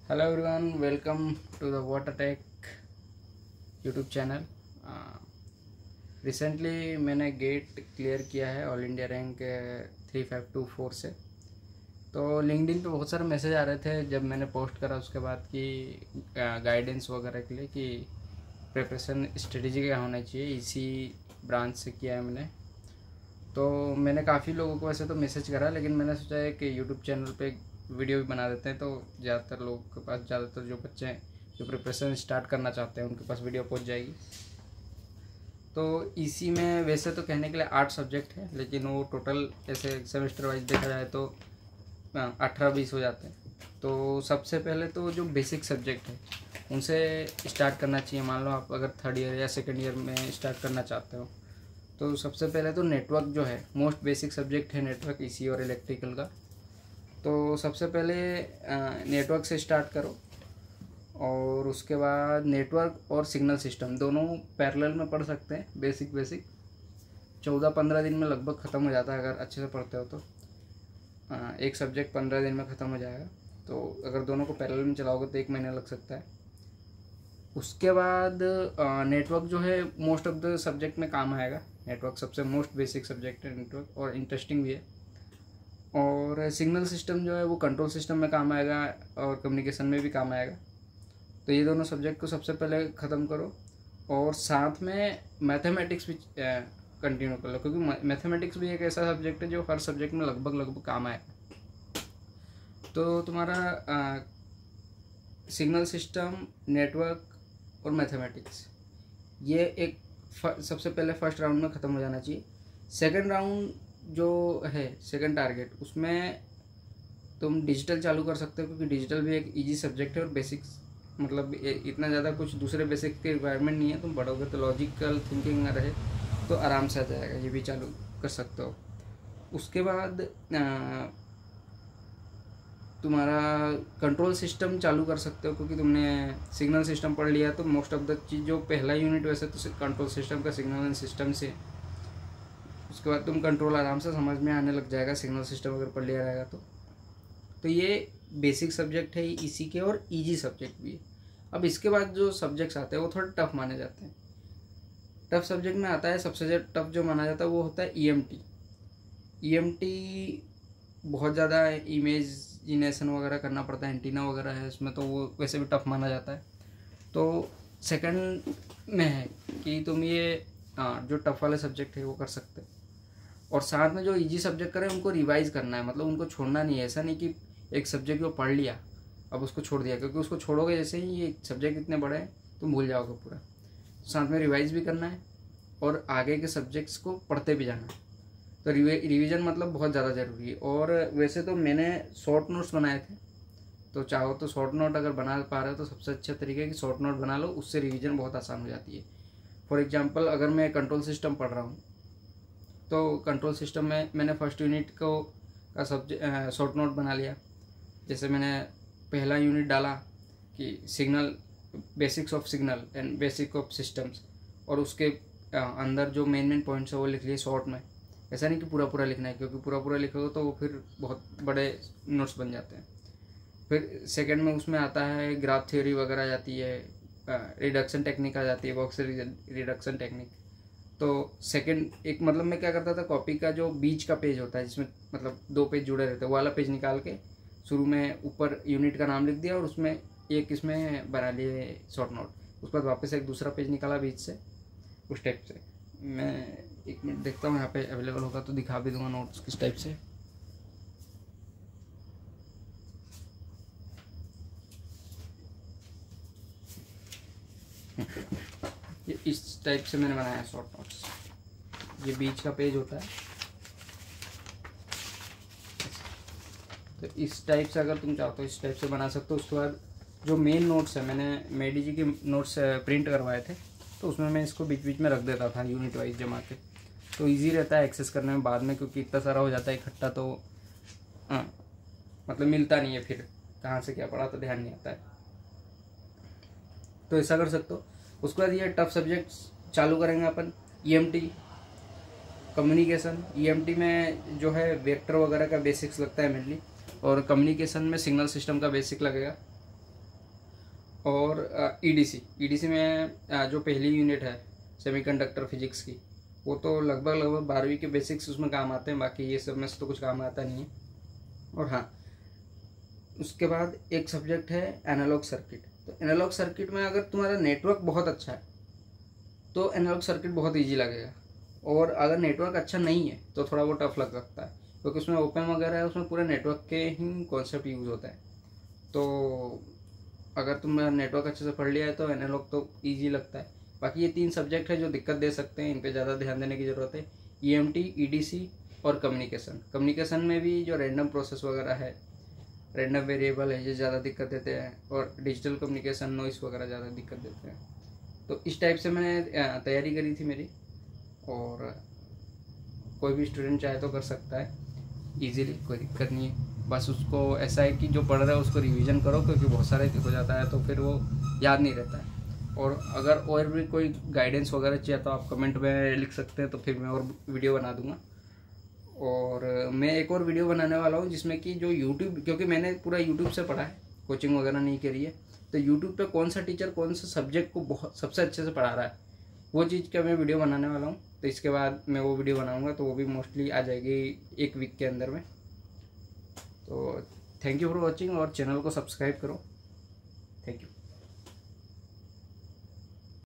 Hello everyone, welcome to the Water Tech YouTube channel. Recently मैंने GATE clear किया है all India rank 3524 से। तो लिंक्डइन पे बहुत सारे मैसेज आ रहे थे जब मैंने पोस्ट करा उसके बाद कि गाइडेंस वगैरह के लिए कि प्रिपरेशन स्ट्रेटेजी क्या होना चाहिए, इसी ब्रांच से किया है मैंने। तो मैंने काफ़ी लोगों को वैसे तो मैसेज करा, लेकिन मैंने सोचा है कि यूट्यूब चैनल पे वीडियो भी बना देते हैं तो ज़्यादातर लोगों के पास, ज़्यादातर जो बच्चे हैं जो प्रिपरेशन स्टार्ट करना चाहते हैं उनके पास वीडियो पहुंच जाएगी। तो इसी में वैसे तो कहने के लिए 8 सब्जेक्ट है, लेकिन वो टोटल ऐसे सेमेस्टर वाइज देखा जाए तो 18-20 हो जाते हैं। तो सबसे पहले तो जो बेसिक सब्जेक्ट है उनसे स्टार्ट करना चाहिए। मान लो आप अगर 3rd ईयर या 2nd ईयर में स्टार्ट करना चाहते हो तो सबसे पहले तो नेटवर्क जो है मोस्ट बेसिक सब्जेक्ट है, नेटवर्क ईसी और इलेक्ट्रिकल का। तो सबसे पहले नेटवर्क से स्टार्ट करो और उसके बाद नेटवर्क और सिग्नल सिस्टम दोनों पैरेलल में पढ़ सकते हैं। बेसिक 14-15 दिन में लगभग ख़त्म हो जाता है अगर अच्छे से पढ़ते हो तो। एक सब्जेक्ट 15 दिन में ख़त्म हो जाएगा। तो अगर दोनों को पैरेलल में चलाओगे तो 1 महीना लग सकता है। उसके बाद नेटवर्क जो है मोस्ट ऑफ द सब्जेक्ट में काम आएगा। नेटवर्क सबसे मोस्ट बेसिक सब्जेक्ट है नेटवर्क, और इंटरेस्टिंग भी है। और सिग्नल सिस्टम जो है वो कंट्रोल सिस्टम में काम आएगा और कम्युनिकेशन में भी काम आएगा। तो ये दोनों सब्जेक्ट को सबसे पहले ख़त्म करो और साथ में मैथमेटिक्स भी कंटिन्यू कर लो, क्योंकि मैथमेटिक्स भी एक ऐसा सब्जेक्ट है जो हर सब्जेक्ट में लगभग काम आएगा। तो तुम्हारा सिग्नल सिस्टम, नेटवर्क और मैथमेटिक्स ये एक सबसे पहले फर्स्ट राउंड में ख़त्म हो जाना चाहिए। सेकंड राउंड जो है, सेकंड टारगेट, उसमें तुम डिजिटल चालू कर सकते हो, क्योंकि डिजिटल भी एक इजी सब्जेक्ट है और बेसिक्स मतलब इतना ज़्यादा कुछ दूसरे बेसिक के रिक्वायरमेंट नहीं है। तुम पढ़ोगे तो लॉजिकल थिंकिंग में रहे तो आराम से आ जाएगा, ये भी चालू कर सकते हो। उसके बाद तुम्हारा कंट्रोल सिस्टम चालू कर सकते हो, क्योंकि तुमने सिग्नल सिस्टम पढ़ लिया तो मोस्ट ऑफ द चीज़ जो पहला यूनिट वैसे तो कंट्रोल सिस्टम का सिग्नल एंड सिस्टम से। उसके बाद तुम कंट्रोल आराम से समझ में आने लग जाएगा, सिग्नल सिस्टम अगर पढ़ लिया रहेगा तो ये बेसिक सब्जेक्ट है इसी के, और इजी सब्जेक्ट भी है। अब इसके बाद जो सब्जेक्ट्स आते हैं वो थोड़े टफ माने जाते हैं। टफ सब्जेक्ट में आता है, सबसे टफ जो माना जाता है वो होता है ईएमटी। ईएमटी बहुत ज़्यादा इमेजिनेशन वगैरह करना पड़ता है, एंटीना वगैरह है इसमें, तो वो वैसे भी टफ माना जाता है। तो सेकंड में है कि तुम ये जो टफ वाले सब्जेक्ट है वो कर सकते हो, और साथ में जो इजी सब्जेक्ट करें उनको रिवाइज करना है। मतलब उनको छोड़ना नहीं है। ऐसा नहीं कि एक सब्जेक्ट को पढ़ लिया अब उसको छोड़ दिया, क्योंकि उसको छोड़ोगे जैसे ही ये सब्जेक्ट इतने बड़े हैं तुम भूल जाओगे पूरा। साथ में रिवाइज भी करना है और आगे के सब्जेक्ट्स को पढ़ते भी जाना है। तो रिवीजन मतलब बहुत ज़्यादा ज़रूरी है। और वैसे तो मैंने शॉर्ट नोट्स बनाए थे, तो चाहो तो शॉर्ट नोट अगर बना पा रहे हो तो सबसे अच्छा तरीका है कि शॉर्ट नोट बना लो, उससे रिवीजन बहुत आसान हो जाती है। फॉर एग्जाम्पल, अगर मैं कंट्रोल सिस्टम पढ़ रहा हूँ तो कंट्रोल सिस्टम में मैंने फर्स्ट यूनिट को का सब्जेक्ट शॉर्ट नोट बना लिया। जैसे मैंने पहला यूनिट डाला कि signal, basics of signal and basic of systems, और उसके अंदर जो मेन पॉइंट्स है वो लिख लिए शॉर्ट में। ऐसा नहीं कि पूरा लिखना है, क्योंकि पूरा लिखोगे तो वो फिर बहुत बड़े नोट्स बन जाते हैं। फिर सेकंड में उसमें आता है ग्राफ थ्योरी वगैरह आ जाती है, रिडक्शन टेक्निक आ जाती है, बॉक्स रिडक्शन टेक्निक। तो सेकंड एक मतलब मैं क्या करता था, कॉपी का जो बीच का पेज होता है जिसमें मतलब 2 पेज जुड़े रहते हैं, वो वाला पेज निकाल के शुरू में ऊपर यूनिट का नाम लिख दिया और उसमें एक इसमें बना लिए शॉर्ट नोट। उसके बाद वापस एक दूसरा पेज निकाला बीच से, उस टाइप से। मैं 1 मिनट देखता हूँ, यहाँ पे अवेलेबल होगा तो दिखा भी दूंगा नोट्स किस टाइप से। ये इस टाइप से मैंने बनाया शॉर्ट नोट्स। ये बीच का पेज होता है, तो इस टाइप से अगर तुम चाहो तो इस टाइप से बना सकते हो। उसके बाद जो मेन नोट्स है, मैंने मेडी जी के नोट्स प्रिंट करवाए थे, तो उसमें मैं इसको बीच में रख देता था यूनिट वाइज जमा के। तो इजी रहता है एक्सेस करने में बाद में, क्योंकि इतना सारा हो जाता है इकट्ठा तो मतलब मिलता नहीं है, फिर कहाँ से क्या पढ़ा तो ध्यान नहीं आता है। तो ऐसा कर सकते हो। उसके बाद ये टफ सब्जेक्ट्स चालू करेंगे अपन। EMT, communication. ईएमटी में जो है वेक्टर वगैरह का बेसिक्स लगता है मेनली, और कम्युनिकेशन में सिग्नल सिस्टम का बेसिक लगेगा। और ईडीसी में जो पहली यूनिट है सेमीकंडक्टर फिजिक्स की, वो तो लगभग 12वीं के बेसिक्स उसमें काम आते हैं, बाकी ये सब में से तो कुछ काम आता नहीं है। और हाँ, उसके बाद एक सब्जेक्ट है एनालॉग सर्किट। तो एनालॉग सर्किट में अगर तुम्हारा नेटवर्क बहुत अच्छा है तो एनालॉग सर्किट बहुत ईजी लगेगा, और अगर नेटवर्क अच्छा नहीं है तो थोड़ा वो टफ लग सकता है, क्योंकि उसमें ओपन वगैरह है, उसमें पूरे नेटवर्क के ही कॉन्सेप्ट यूज़ होता है। तो अगर तुमने नेटवर्क अच्छे से पढ़ लिया है तो एनालॉग तो ईजी लगता है। बाकी ये 3 सब्जेक्ट है जो दिक्कत दे सकते हैं, इन पे ज़्यादा ध्यान देने की ज़रूरत है। ईएमटी, ईडीसी और कम्युनिकेशन में भी जो रैंडम प्रोसेस वगैरह है, रैंडम वेरिएबल है, ये ज़्यादा दिक्कत देते हैं, और डिजिटल कम्युनिकेशन, नॉइस वगैरह ज़्यादा दिक्कत देते हैं। तो इस टाइप से मैंने तैयारी करी थी मेरी, और कोई भी स्टूडेंट चाहे तो कर सकता है इजीली, कोई दिक्कत नहीं है। बस उसको ऐसा है कि जो पढ़ रहा है उसको रिवीजन करो, क्योंकि बहुत सारे हो जाता है तो फिर वो याद नहीं रहता है। और अगर और भी कोई गाइडेंस वगैरह चाहिए तो आप कमेंट में लिख सकते हैं, तो फिर मैं और वीडियो बना दूंगा। और मैं एक और वीडियो बनाने वाला हूँ जिसमें कि जो यूट्यूब, क्योंकि मैंने पूरा यूट्यूब से पढ़ा है, कोचिंग वगैरह नहीं करी है, तो यूट्यूब पे कौन सा टीचर कौन सा सब्जेक्ट को बहुत सबसे अच्छे से पढ़ा रहा है, वो चीज़ का मैं वीडियो बनाने वाला हूँ। तो इसके बाद मैं वो वीडियो बनाऊँगा, तो वो भी मोस्टली आ जाएगी 1 वीक के अंदर में। तो थैंक यू फॉर वॉचिंग, और चैनल को सब्सक्राइब करो। Thank you.